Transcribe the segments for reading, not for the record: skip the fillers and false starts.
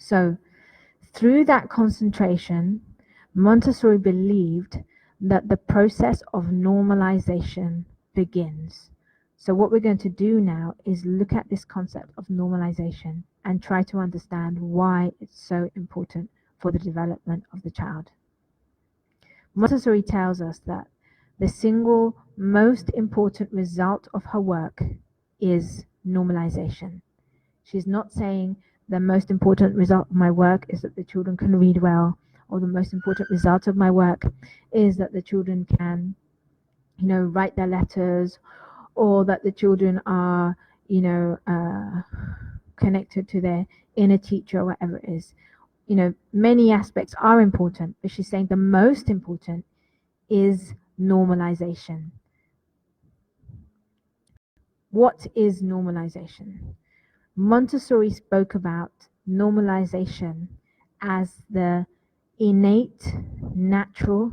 So through that concentration, Montessori believed that the process of normalization begins. So what we're going to do now is look at this concept of normalization and try to understand why it's so important for the development of the child. Montessori tells us that the single most important result of her work is normalization. She's not saying the most important result of my work is that the children can read well, or the most important result of my work is that the children can, write their letters, or that the children are, connected to their inner teacher, or whatever it is. Many aspects are important, but she's saying the most important is normalization. What is normalization? Montessori spoke about normalization as the innate, natural,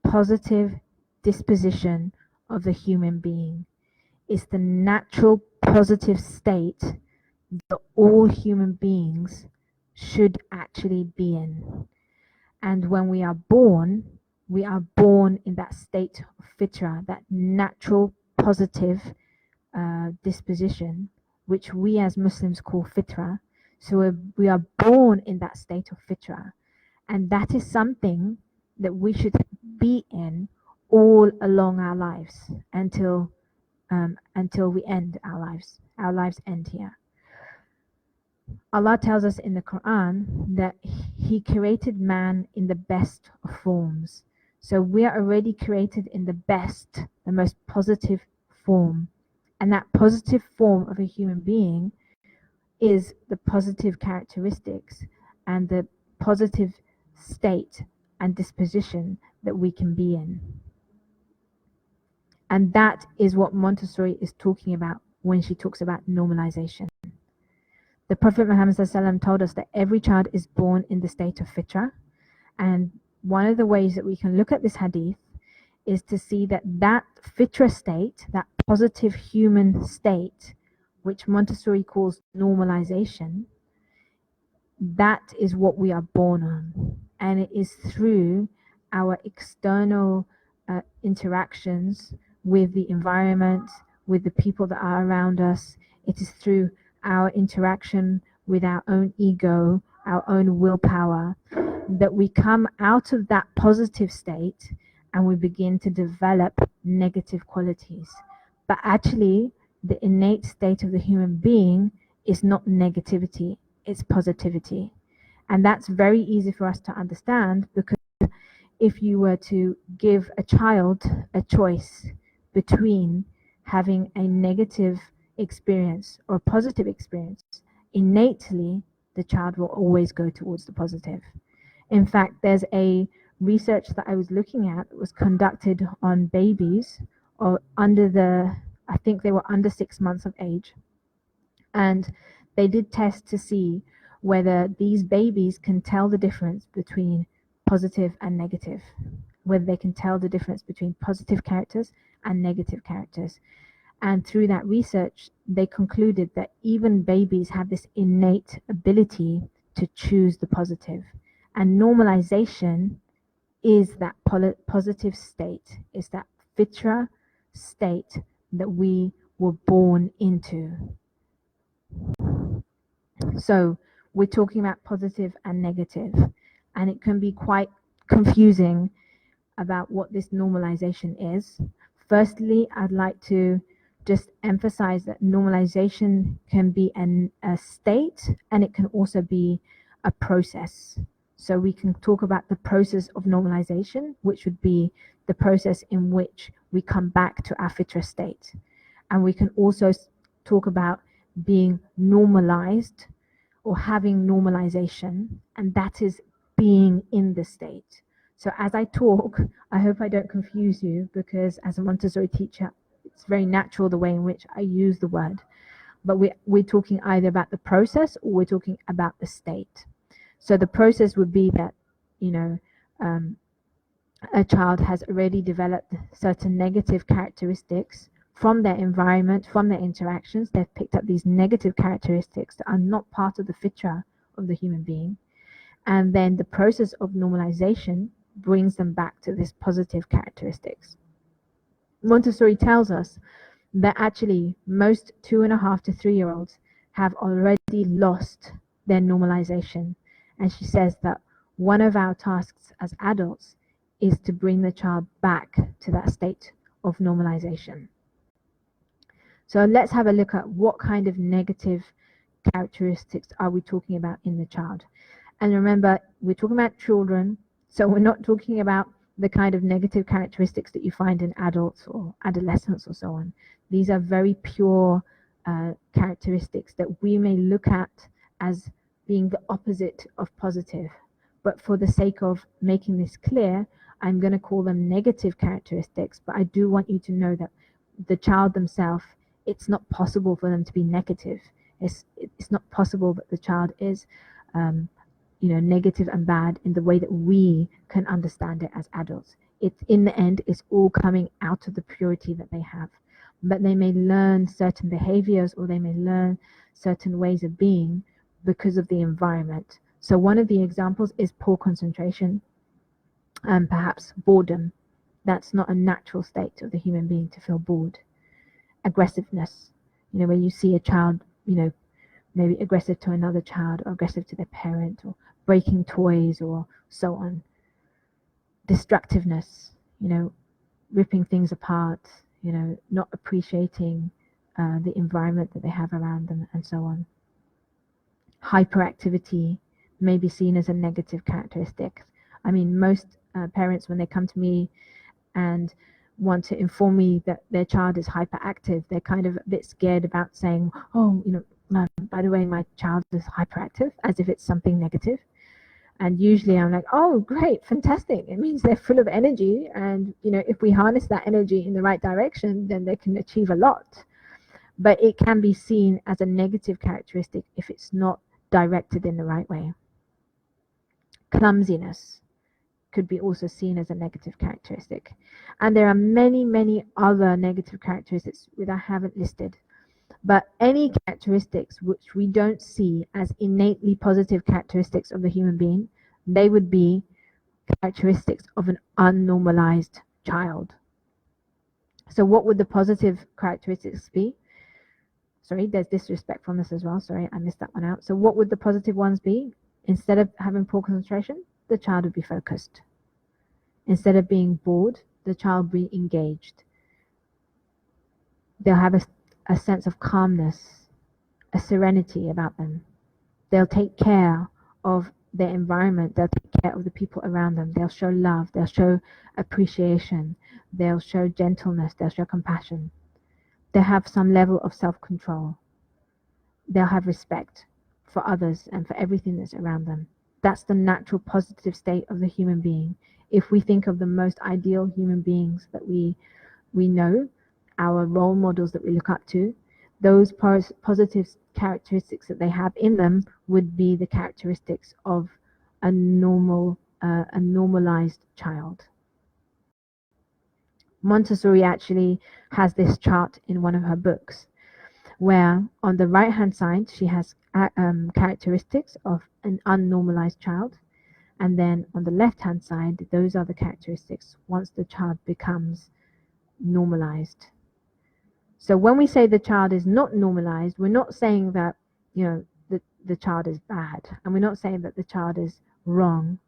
positive disposition of the human being. It's the natural, positive state that all human beings should actually be in. And when we are born in that state of fitra, that natural, positive disposition, which we as Muslims call fitra. So we are born in that state of fitra, and that is something that we should be in all along our lives until we end our lives. Our lives end here. Allah tells us in the Quran that He created man in the best of forms. So we are already created in the best, the most positive form. And that positive form of a human being is the positive characteristics and the positive state and disposition that we can be in. And that is what Montessori is talking about when she talks about normalization. The Prophet Muhammad ﷺ told us that every child is born in the state of fitra. And one of the ways that we can look at this hadith is to see that fitra state, that positive human state, which Montessori calls normalization, that is what we are born on. And it is through our external interactions with the environment, with the people that are around us. It is through our interaction with our own ego, our own willpower, that we come out of that positive state and we begin to develop negative qualities. But actually, the innate state of the human being is not negativity, it's positivity. And that's very easy for us to understand, because if you were to give a child a choice between having a negative experience or a positive experience, innately the child will always go towards the positive. In fact, there's a research that I was looking at that was conducted on babies or I think they were under 6 months of age. And they did tests to see whether these babies can tell the difference between positive and negative, whether they can tell the difference between positive characters and negative characters. And through that research, they concluded that even babies have this innate ability to choose the positive. And normalization is that positive state, is that fitra state that we were born into. So we're talking about positive and negative, and it can be quite confusing about what this normalization is. Firstly, I'd like to just emphasize that normalization can be a state, and it can also be a process. So we can talk about the process of normalization, which would be the process in which we come back to our fitra state. And we can also talk about being normalized or having normalization, and that is being in the state. So as I talk, I hope I don't confuse you, because as a Montessori teacher, it's very natural the way in which I use the word. But we're talking either about the process or we're talking about the state. So the process would be that, a child has already developed certain negative characteristics from their environment, from their interactions. They've picked up these negative characteristics that are not part of the fitra of the human being. And then the process of normalization brings them back to this positive characteristics. Montessori tells us that actually most 2.5 to 3-year-olds have already lost their normalization. And she says that one of our tasks as adults is to bring the child back to that state of normalization. So let's have a look at what kind of negative characteristics are we talking about in the child. And remember, we're talking about children, so we're not talking about the kind of negative characteristics that you find in adults or adolescents or so on. These are very pure characteristics that we may look at as being the opposite of positive. But for the sake of making this clear, I'm going to call them negative characteristics, but I do want you to know that the child themselves, it's not possible for them to be negative. It's not possible that the child is negative and bad in the way that we can understand it as adults. In the end, it's all coming out of the purity that they have. But they may learn certain behaviors, or they may learn certain ways of being because of the environment. So one of the examples is poor concentration and perhaps boredom. That's not a natural state of the human being to feel bored. Aggressiveness, when you see a child, maybe aggressive to another child or aggressive to their parent or breaking toys or so on. Destructiveness, ripping things apart, not appreciating the environment that they have around them and so on. Hyperactivity may be seen as a negative characteristic. I mean, most parents, when they come to me and want to inform me that their child is hyperactive, they're kind of a bit scared about saying, oh, by the way, my child is hyperactive, as if it's something negative. And usually I'm like, oh, great, fantastic. It means they're full of energy. And, if we harness that energy in the right direction, then they can achieve a lot. But it can be seen as a negative characteristic if it's not directed in the right way. Clumsiness could be also seen as a negative characteristic. And there are many, many other negative characteristics that I haven't listed. But any characteristics which we don't see as innately positive characteristics of the human being, they would be characteristics of an unnormalized child. So what would the positive characteristics be? Sorry, there's disrespectfulness as well. Sorry, I missed that one out. So what would the positive ones be? Instead of having poor concentration, the child would be focused. Instead of being bored, the child would be engaged. They'll have a sense of calmness, a serenity about them. They'll take care of their environment. They'll take care of the people around them. They'll show love. They'll show appreciation. They'll show gentleness. They'll show compassion. They'll have some level of self-control. They'll have respect for others and for everything that's around them. That's the natural positive state of the human being. If we think of the most ideal human beings that we know, our role models that we look up to, those positive characteristics that they have in them would be the characteristics of a normalized child. Montessori actually has this chart in one of her books, where on the right hand side she has characteristics of an unnormalized child, and then on the left hand side those are the characteristics once the child becomes normalized. So when we say the child is not normalized, we're not saying that the child is bad, and we're not saying that the child is wrong.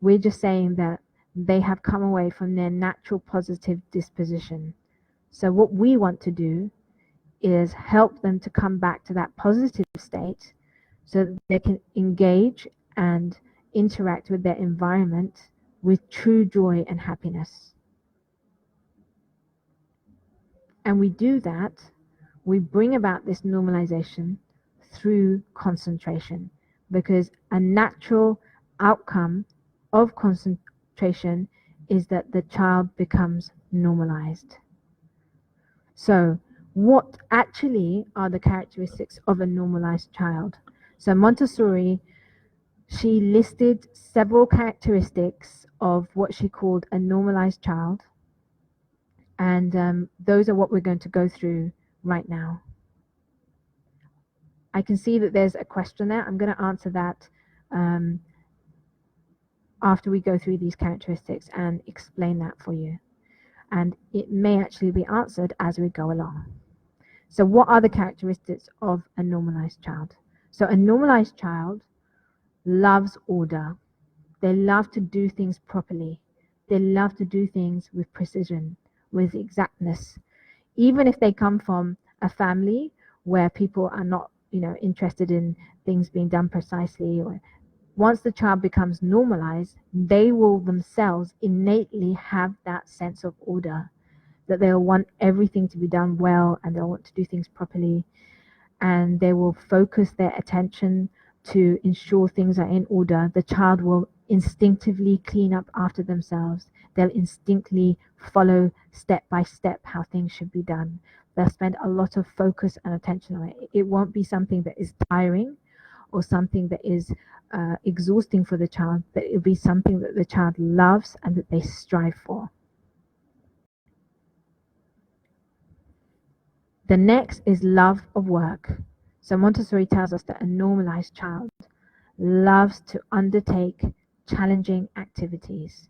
We're just saying that they have come away from their natural positive disposition. So what we want to do is help them to come back to that positive state so that they can engage and interact with their environment with true joy and happiness. And we do that, we bring about this normalization through concentration, because a natural outcome of concentration is that the child becomes normalized. So what actually are the characteristics of a normalized child? So Montessori, she listed several characteristics of what she called a normalized child, and those are what we're going to go through right now. I can see that there's a question there. I'm going to answer that after we go through these characteristics and explain that for you. And it may actually be answered as we go along. So what are the characteristics of a normalized child? So a normalized child loves order. They love to do things properly. They love to do things with precision, with exactness. Even if they come from a family where people are not, interested in things being done precisely, or once the child becomes normalized, they will themselves innately have that sense of order, that they'll want everything to be done well and they'll want to do things properly, and they will focus their attention to ensure things are in order. The child will instinctively clean up after themselves. They'll instinctively follow step by step how things should be done. They'll spend a lot of focus and attention on it. It won't be something that is tiring or something that is exhausting for the child, but it'll be something that the child loves and that they strive for. The next is love of work. So Montessori tells us that a normalized child loves to undertake challenging activities.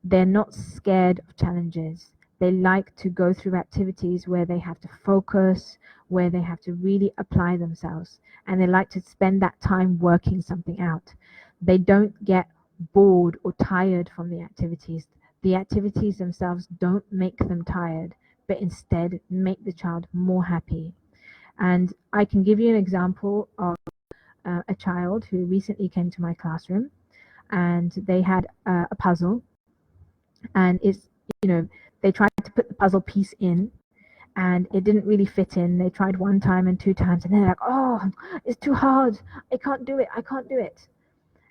They're not scared of challenges. They like to go through activities where they have to focus, where they have to really apply themselves, and they like to spend that time working something out. They don't get bored or tired from the activities. The activities themselves don't make them tired, but instead make the child more happy. And I can give you an example of a child who recently came to my classroom, and they had a puzzle, and they tried to put the puzzle piece in and it didn't really fit in. They tried one time and two times, and they're like, oh, it's too hard, I can't do it.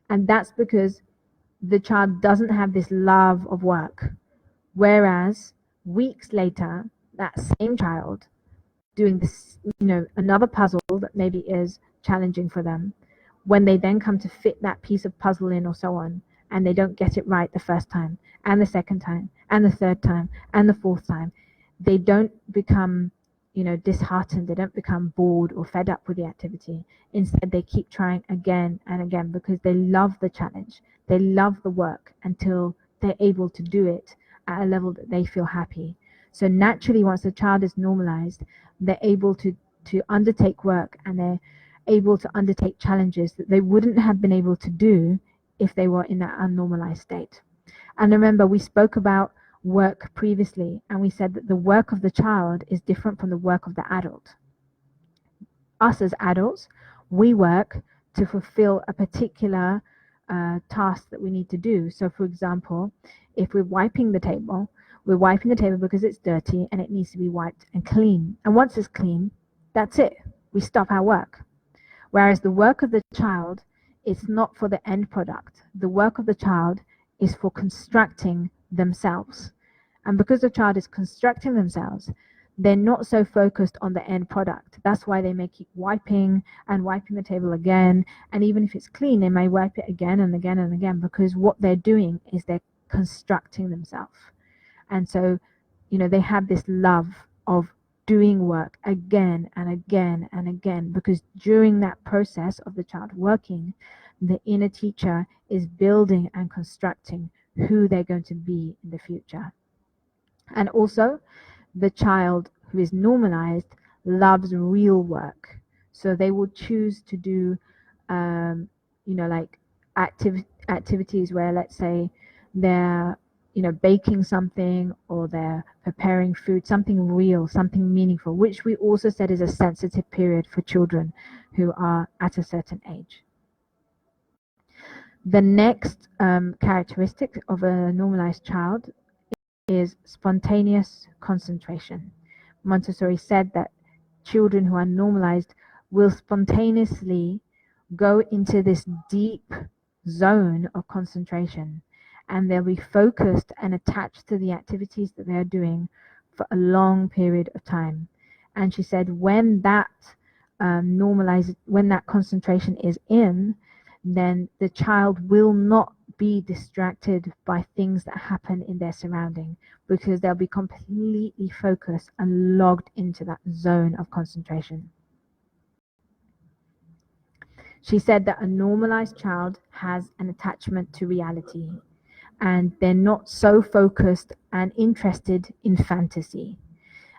And that's because the child doesn't have this love of work. Whereas weeks later, that same child doing this, another puzzle that maybe is challenging for them, when they then come to fit that piece of puzzle in or so on, and they don't get it right the first time and the second time and the third time and the fourth time, they don't become disheartened. They don't become bored or fed up with the activity. Instead, they keep trying again and again because they love the challenge. They love the work until they're able to do it at a level that they feel happy. So naturally, once the child is normalized, they're able to undertake work, and they're able to undertake challenges that they wouldn't have been able to do if they were in that unnormalized state. And remember, we spoke about work previously, and we said that the work of the child is different from the work of the adult. Us as adults, we work to fulfill a particular task that we need to do. So for example, if we're wiping the table, we're wiping the table because it's dirty and it needs to be wiped and clean. And once it's clean, that's it. We stop our work. Whereas the work of the child is not for the end product. The work of the child is for constructing themselves. And because the child is constructing themselves, they're not so focused on the end product. That's why they may keep wiping and wiping the table again. And even if it's clean, they may wipe it again and again and again, because what they're doing is they're constructing themselves. And so, they have this love of doing work again and again and again, because during that process of the child working, the inner teacher is building and constructing who they're going to be in the future. And also, the child who is normalized loves real work. So they will choose to do, like activities where, let's say, they're, baking something, or they're preparing food, something real, something meaningful, which we also said is a sensitive period for children who are at a certain age. The next characteristic of a normalized child is spontaneous concentration. Montessori said that children who are normalized will spontaneously go into this deep zone of concentration, and they'll be focused and attached to the activities that they're doing for a long period of time. And she said when that when that concentration is in, then the child will not be distracted by things that happen in their surrounding, because they'll be completely focused and logged into that zone of concentration. She said that a normalized child has an attachment to reality, and they're not so focused and interested in fantasy.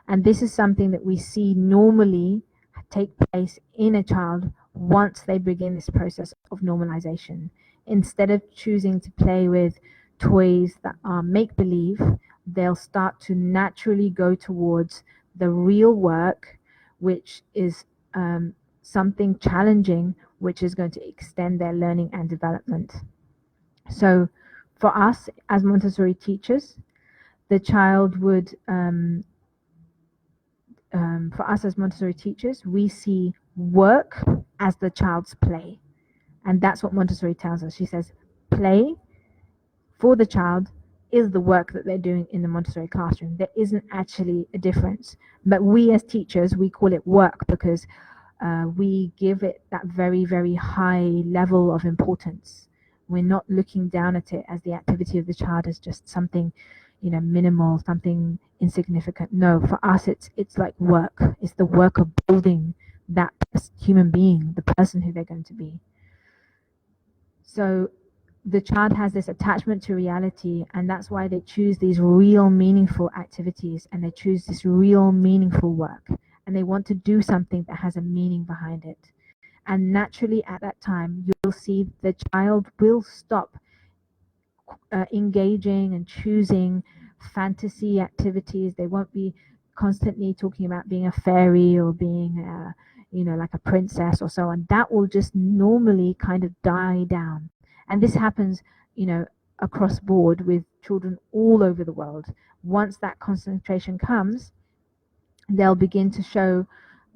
And this is something that we see normally take place in a child once they begin this process of normalization. Instead of choosing to play with toys that are make believe, they'll start to naturally go towards the real work, which is something challenging, which is going to extend their learning and development. So, for us as Montessori teachers, the child would for us as Montessori teachers, we see work as the child's play. And that's what Montessori tells us. She says, play for the child is the work that they're doing in the Montessori classroom. There isn't actually a difference. But we as teachers, we call it work because we give it that very, very high level of importance. We're not looking down at it as the activity of the child as just something, minimal, something insignificant. No, for us, it's like work. It's the work of building that human being, the person who they're going to be. So the child has this attachment to reality, and that's why they choose these real meaningful activities, and they choose this real meaningful work, and they want to do something that has a meaning behind it. And naturally at that time, you'll see the child will stop engaging and choosing fantasy activities. They won't be constantly talking about being a fairy or being like a princess or so on. That will just normally kind of die down. And this happens, across board with children all over the world. Once that concentration comes, they'll begin to show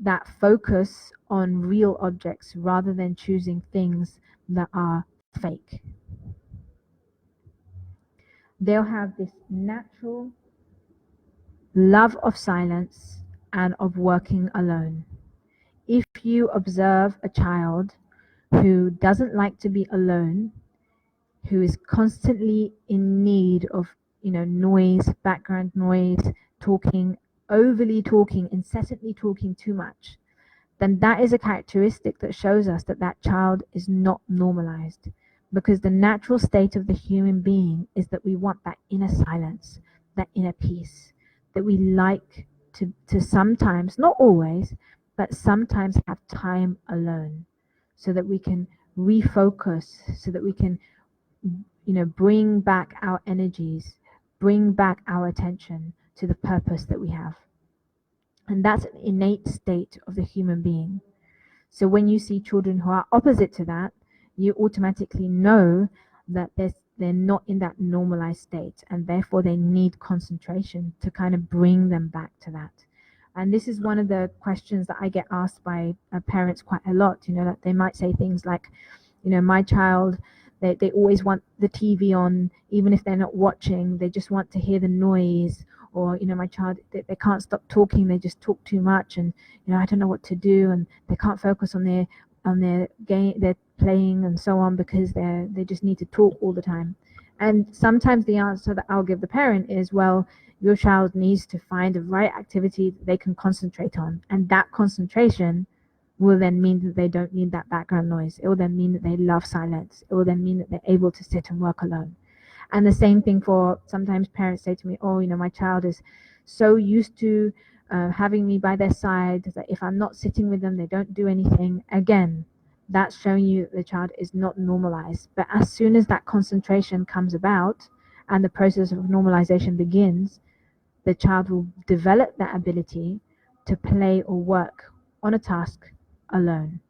that focus on real objects rather than choosing things that are fake. They'll have this natural love of silence and of working alone. If you observe a child who doesn't like to be alone, who is constantly in need of noise, background noise, talking, overly talking, incessantly talking too much, then that is a characteristic that shows us that that child is not normalized. Because the natural state of the human being is that we want that inner silence, that inner peace, that we like to sometimes, not always, but sometimes have time alone, so that we can refocus, so that we can bring back our energies, bring back our attention to the purpose that we have. And that's an innate state of the human being. So when you see children who are opposite to that, you automatically know that they're not in that normalized state, and therefore they need concentration to kind of bring them back to that. And this is one of the questions that I get asked by parents quite a lot, that they might say things like, my child, they always want the TV on, even if they're not watching, they just want to hear the noise. Or, my child, they can't stop talking, they just talk too much, and, I don't know what to do, and they can't focus on their game, their playing and so on, because they just need to talk all the time. And sometimes the answer that I'll give the parent is, well, your child needs to find the right activity that they can concentrate on, and that concentration will then mean that they don't need that background noise. It will then mean that they love silence. It will then mean that they're able to sit and work alone. And the same thing for, sometimes parents say to me, oh, my child is so used to having me by their side that if I'm not sitting with them, they don't do anything. Again, that's showing you that the child is not normalized. But as soon as that concentration comes about and the process of normalization begins, the child will develop that ability to play or work on a task alone.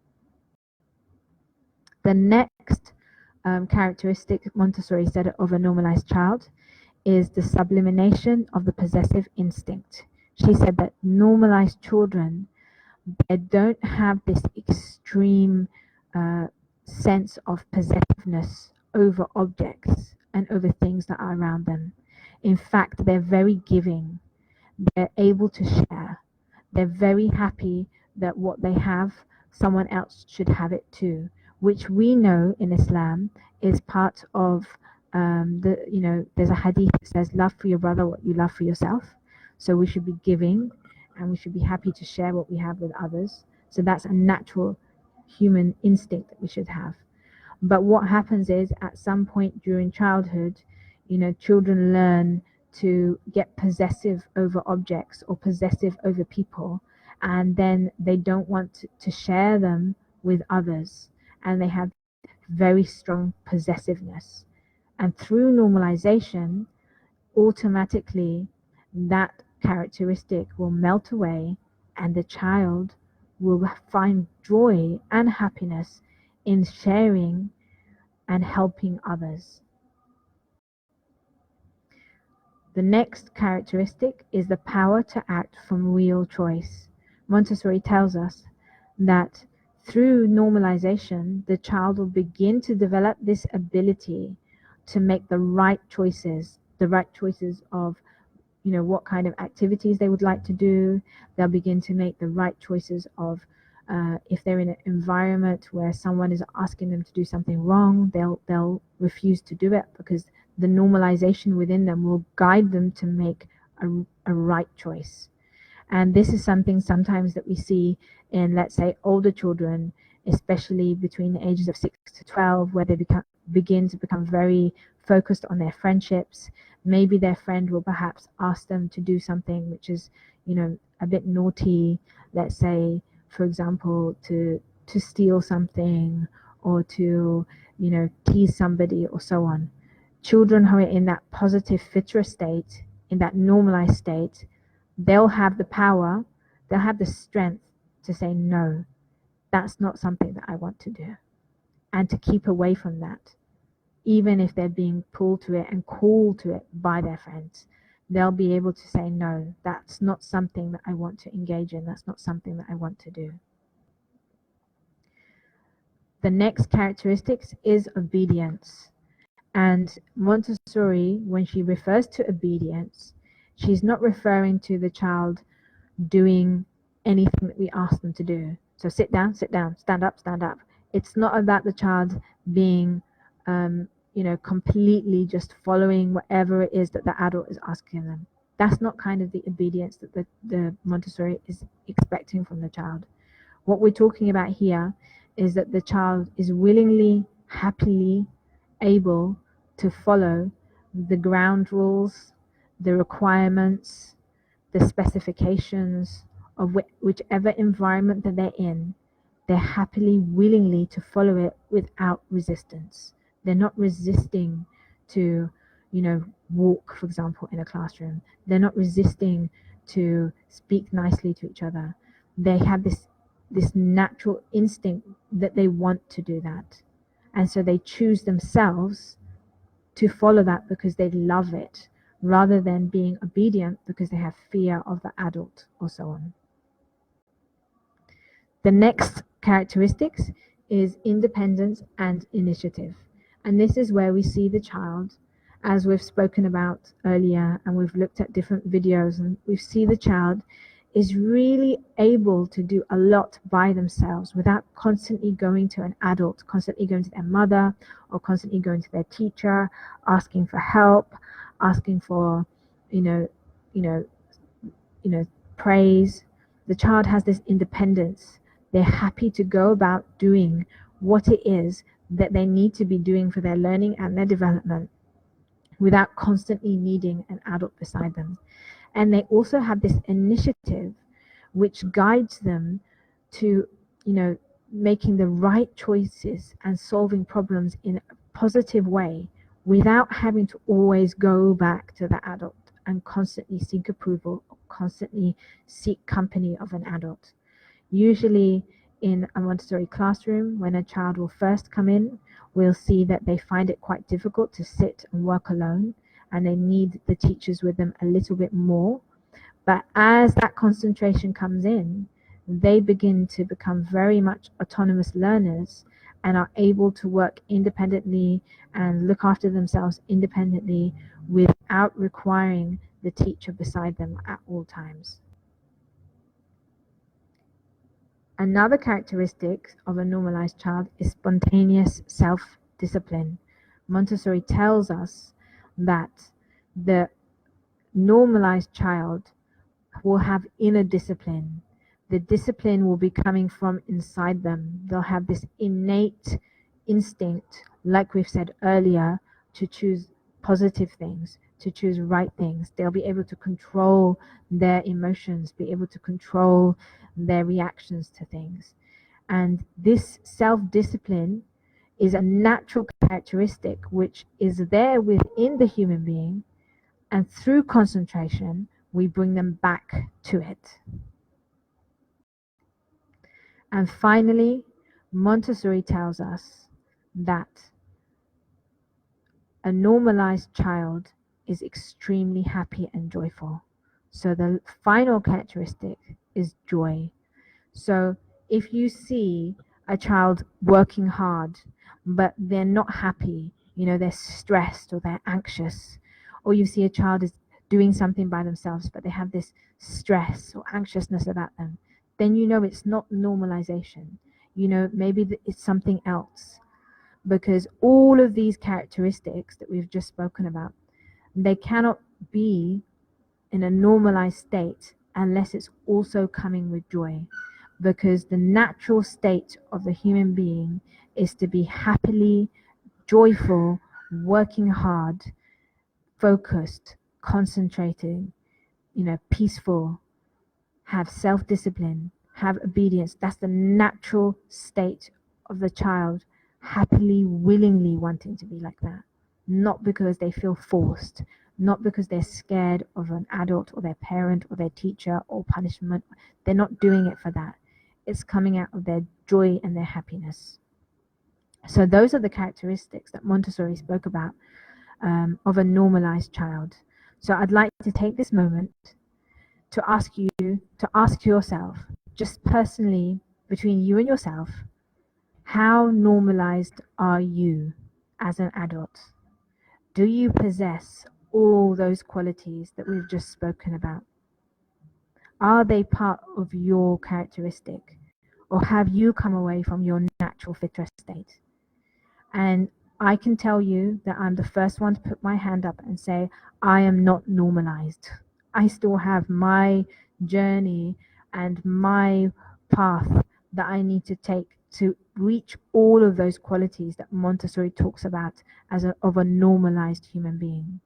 The next characteristic Montessori said of a normalized child is the sublimation of the possessive instinct. She said that normalized children, they don't have this extreme sense of possessiveness over objects and over things that are around them. In fact, they're very giving. They're able to share. They're very happy that what they have, someone else should have it too, which we know in Islam is part of there's a hadith that says, love for your brother what you love for yourself. So we should be giving, and we should be happy to share what we have with others. So that's a natural human instinct that we should have. But what happens is, at some point during childhood, children learn to get possessive over objects or possessive over people, and then they don't want to share them with others, and they have very strong possessiveness. And through normalization, automatically that characteristic will melt away, and the child will find joy and happiness in sharing and helping others. The next characteristic is the power to act from real choice. Montessori tells us that through normalization, the child will begin to develop this ability to make the right choices of what kind of activities they would like to do. They'll begin to make the right choices of if they're in an environment where someone is asking them to do something wrong, they'll refuse to do it, because the normalization within them will guide them to make a right choice. And this is something sometimes that we see in, let's say, older children, especially between the ages of 6 to 12, where they begin to become very focused on their friendships. Maybe their friend will perhaps ask them to do something which is, a bit naughty, let's say, for example, to steal something, or to, tease somebody, or so on. Children who are in that positive fitra state, in that normalized state, they'll have the power, they'll have the strength to say, no, that's not something that I want to do, and to keep away from that. Even if they're being pulled to it and called to it by their friends, they'll be able to say, no, that's not something that I want to engage in, that's not something that I want to do. The next characteristic is obedience. And Montessori, when she refers to obedience, she's not referring to the child doing anything that we ask them to do. So sit down, stand up, stand up. It's not about the child being completely just following whatever it is that the adult is asking them. That's not kind of the obedience that the Montessori is expecting from the child. What we're talking about here is that the child is willingly, happily able to follow the ground rules, the requirements, the specifications of whichever environment that they're in. They're happily, willingly to follow it without resistance. They're not resisting to, walk, for example, in a classroom. They're not resisting to speak nicely to each other. They have this natural instinct that they want to do that. And so they choose themselves to follow that because they love it, rather than being obedient because they have fear of the adult, or so on. The next characteristics is independence and initiative. And this is where we see the child, as we've spoken about earlier, and we've looked at different videos, and we see the child is really able to do a lot by themselves without constantly going to an adult, constantly going to their mother, or constantly going to their teacher, asking for help, asking for, praise. The child has this independence. They're happy to go about doing what it is that they need to be doing for their learning and their development, without constantly needing an adult beside them. And they also have this initiative which guides them to, making the right choices and solving problems in a positive way, without having to always go back to the adult and constantly seek approval, or constantly seek company of an adult. Usually in a Montessori classroom, when a child will first come in, we'll see that they find it quite difficult to sit and work alone, and they need the teachers with them a little bit more. But as that concentration comes in, they begin to become very much autonomous learners, and are able to work independently and look after themselves independently without requiring the teacher beside them at all times. Another characteristic of a normalized child is spontaneous self-discipline. Montessori tells us that the normalized child will have inner discipline. The discipline will be coming from inside them. They'll have this innate instinct, like we've said earlier, to choose positive things, to choose right things. They'll be able to control their emotions, be able to control their reactions to things. And this self-discipline is a natural characteristic which is there within the human being, and through concentration, we bring them back to it. And finally, Montessori tells us that a normalized child is extremely happy and joyful. So the final characteristic is joy. So if you see a child working hard, but they're not happy, they're stressed or they're anxious, or you see a child is doing something by themselves, but they have this stress or anxiousness about them, then it's not normalization. Maybe it's something else, because all of these characteristics that we've just spoken about, they cannot be in a normalized state unless it's also coming with joy, because the natural state of the human being is to be happily joyful, working hard, focused, concentrating, peaceful, have self-discipline, have obedience. That's the natural state of the child, happily, willingly wanting to be like that. Not because they feel forced, not because they're scared of an adult or their parent or their teacher or punishment. They're not doing it for that. It's coming out of their joy and their happiness. So those are the characteristics that Montessori spoke about of a normalized child. So I'd like to take this moment to ask yourself, just personally, between you and yourself, how normalized are you as an adult? Do you possess all those qualities that we've just spoken about? Are they part of your characteristic, or have you come away from your natural fitra state? And I can tell you that I'm the first one to put my hand up and say, I am not normalized. I still have my journey and my path that I need to take to reach all of those qualities that Montessori talks about of a normalized human being.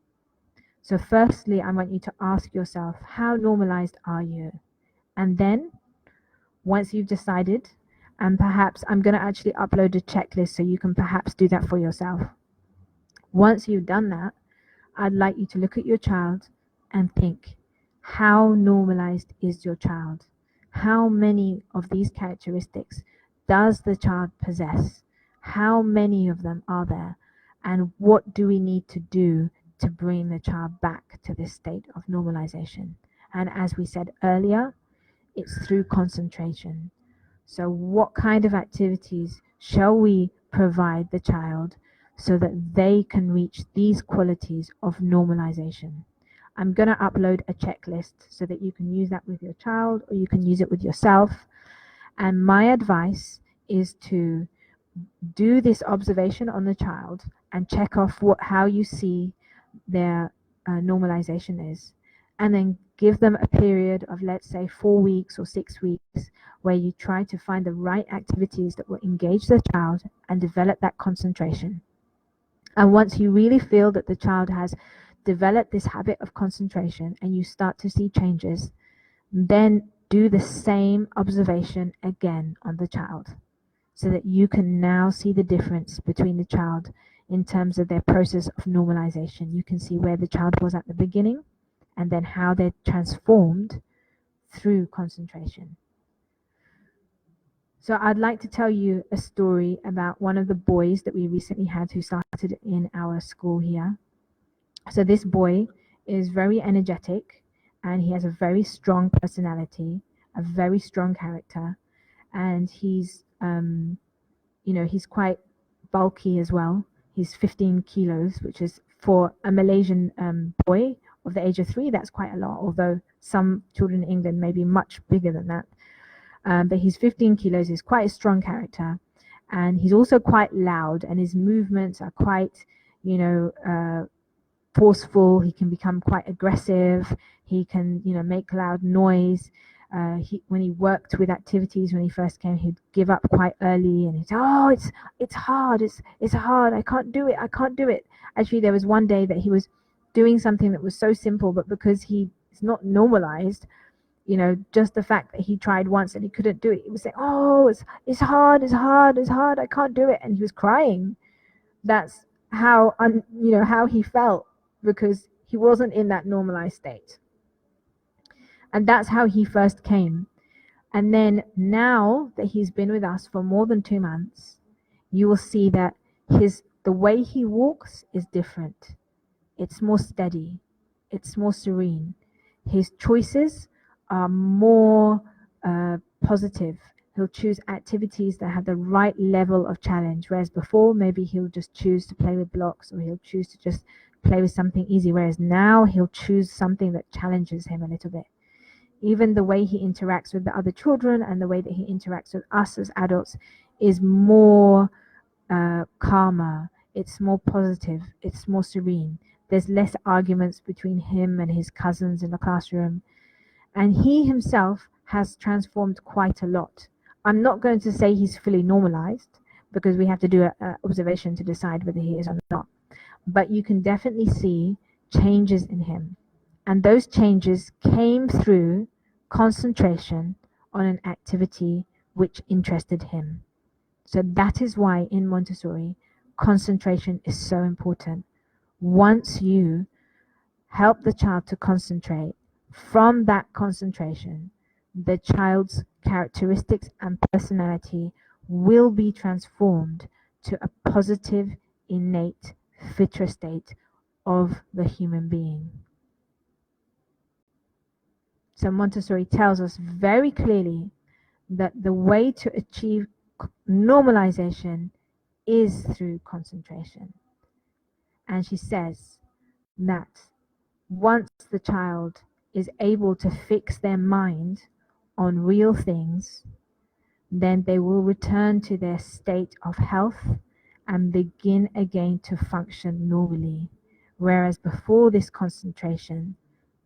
So firstly, I want you to ask yourself, how normalized are you? And then, once you've decided, and perhaps I'm going to actually upload a checklist so you can perhaps do that for yourself. Once you've done that, I'd like you to look at your child and think, how normalized is your child? How many of these characteristics does the child possess? How many of them are there? And what do we need to do to bring the child back to this state of normalization? And as we said earlier, it's through concentration. So what kind of activities shall we provide the child so that they can reach these qualities of normalization? I'm going to upload a checklist so that you can use that with your child, or you can use it with yourself. And my advice is to do this observation on the child and check off how you see their normalization is, and then give them a period of, let's say, 4 weeks or 6 weeks, where you try to find the right activities that will engage the child and develop that concentration. And once you really feel that the child has developed this habit of concentration and you start to see changes, then do the same observation again on the child, so that you can now see the difference between the child in terms of their process of normalization. You can see where the child was at the beginning, and then how they're transformed through concentration. So I'd like to tell you a story about one of the boys that we recently had who started in our school here. So this boy is very energetic, and he has a very strong personality, a very strong character, and he's he's quite bulky as well. He's 15 kilos, which is, for a Malaysian boy of the age of 3, that's quite a lot, although some children in England may be much bigger than that. But he's 15 kilos, he's quite a strong character, and he's also quite loud, and his movements are quite, forceful. He can become quite aggressive, he can, make loud noise, When he worked with activities when he first came, he'd give up quite early, and he'd say, "Oh, it's hard, it's hard. I can't do it." Actually, there was one day that he was doing something that was so simple, but because he's not normalized, just the fact that he tried once and he couldn't do it, he was saying, "Oh, it's hard, I can't do it," and he was crying. That's how how he felt, because he wasn't in that normalized state. And that's how he first came. And then now that he's been with us for more than 2 months, you will see that the way he walks is different. It's more steady. It's more serene. His choices are more positive. He'll choose activities that have the right level of challenge, whereas before maybe he'll just choose to play with blocks, or he'll choose to just play with something easy, whereas now he'll choose something that challenges him a little bit. Even the way he interacts with the other children and the way that he interacts with us as adults is more calmer. It's more positive. It's more serene. There's less arguments between him and his cousins in the classroom. And he himself has transformed quite a lot. I'm not going to say he's fully normalized, because we have to do an observation to decide whether he is or not. But you can definitely see changes in him. And those changes came through concentration on an activity which interested him. So that is why in Montessori, concentration is so important. Once you help the child to concentrate, from that concentration, the child's characteristics and personality will be transformed to a positive, innate, fitra state of the human being. So Montessori tells us very clearly that the way to achieve normalization is through concentration. And she says that once the child is able to fix their mind on real things, then they will return to their state of health and begin again to function normally. Whereas before this concentration,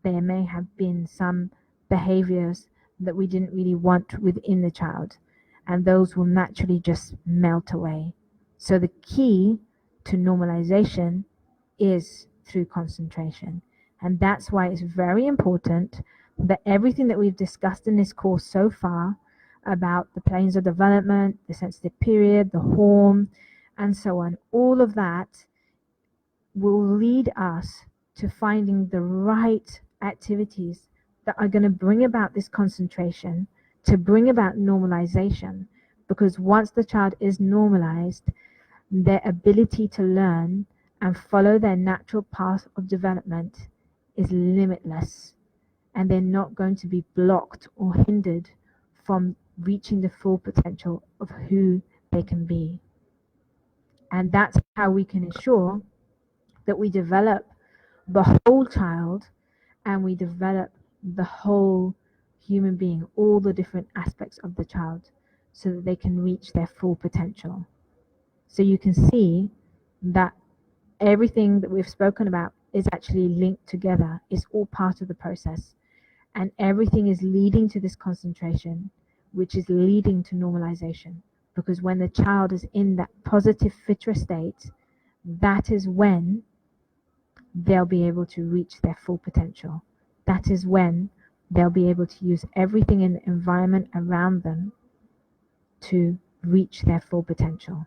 there may have been some behaviors that we didn't really want within the child, and those will naturally just melt away. So the key to normalization is through concentration. And that's why it's very important that everything that we've discussed in this course so far about the planes of development, the sensitive period, the horn, and so on, all of that will lead us to finding the right activities that are going to bring about this concentration, to bring about normalization. Because once the child is normalized, their ability to learn and follow their natural path of development is limitless, and they're not going to be blocked or hindered from reaching the full potential of who they can be. And that's how we can ensure that we develop the whole child, and we develop the whole human being, all the different aspects of the child, so that they can reach their full potential. So you can see that everything that we've spoken about is actually linked together. It's all part of the process. And everything is leading to this concentration, which is leading to normalization. Because when the child is in that positive fitra state, that is when they'll be able to reach their full potential. That is when they'll be able to use everything in the environment around them to reach their full potential.